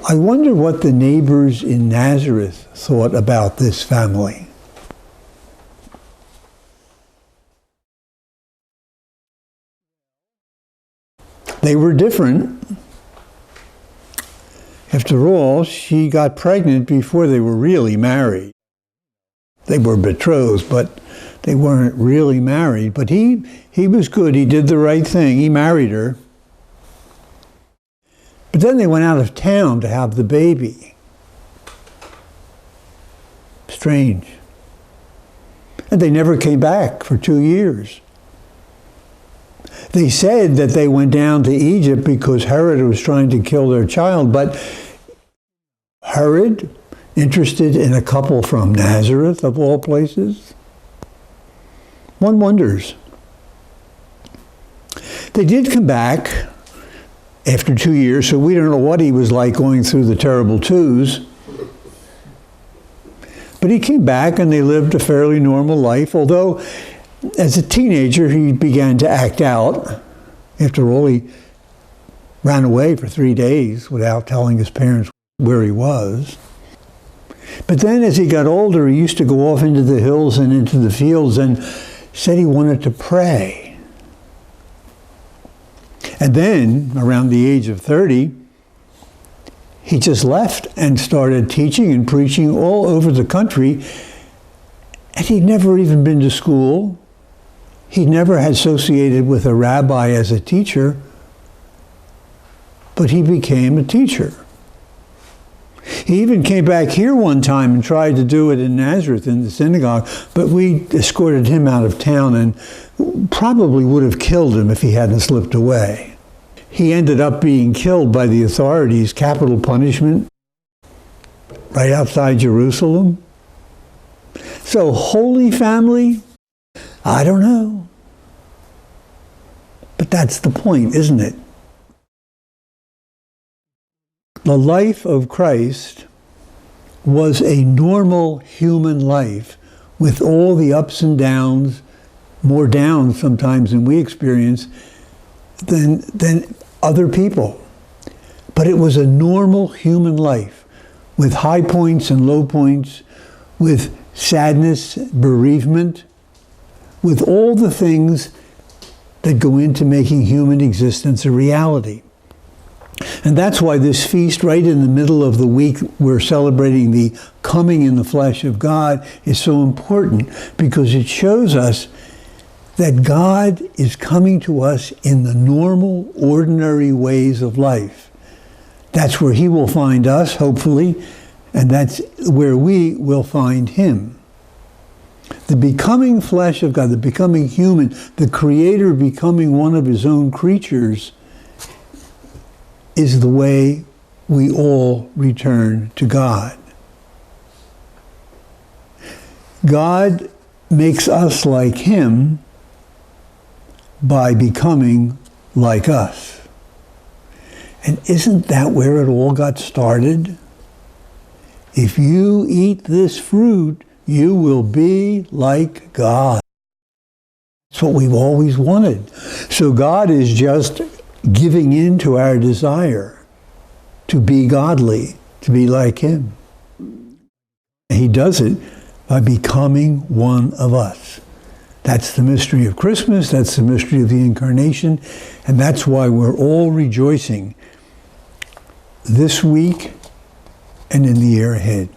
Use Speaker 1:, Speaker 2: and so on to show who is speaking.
Speaker 1: I wonder what the neighbors in Nazareth thought about this family. They were different. After all, she got pregnant before they were really married. They were betrothed, but they weren't really married. But he was good. He did the right thing. He married her. But then they went out of town to have the baby. Strange. And they never came back for 2 years. They said that they went down to Egypt because Herod was trying to kill their child, but Herod, interested in a couple from Nazareth, of all places? One wonders. They did come back after 2 years, so we don't know what he was like going through the terrible twos. But he came back and they lived a fairly normal life, although as a teenager he began to act out. After all, he ran away for 3 days without telling his parents where he was. But then as he got older, he used to go off into the hills and into the fields and said he wanted to pray. And then, around the age of 30, he just left and started teaching and preaching all over the country. And he'd never even been to school. He never had associated with a rabbi as a teacher, but he became a teacher. He even came back here one time and tried to do it in Nazareth in the synagogue, but we escorted him out of town and probably would have killed him if he hadn't slipped away. He ended up being killed by the authorities, capital punishment, right outside Jerusalem. So, Holy Family? I don't know. But that's the point, isn't it? The life of Christ was a normal human life with all the ups and downs, more downs sometimes than we experience than other people. But it was a normal human life with high points and low points, with sadness, bereavement, with all the things that go into making human existence a reality. And that's why this feast, right in the middle of the week, we're celebrating the coming in the flesh of God, is so important, because it shows us that God is coming to us in the normal, ordinary ways of life. That's where he will find us, hopefully, and that's where we will find him. The becoming flesh of God, the becoming human, the Creator becoming one of his own creatures, is the way we all return to God. God makes us like him by becoming like us. And isn't that where it all got started? If you eat this fruit, you will be like God. That's what we've always wanted. So God is just giving in to our desire to be godly, to be like him. He does it by becoming one of us. That's the mystery of Christmas, that's the mystery of the Incarnation, and that's why we're all rejoicing this week and in the year ahead.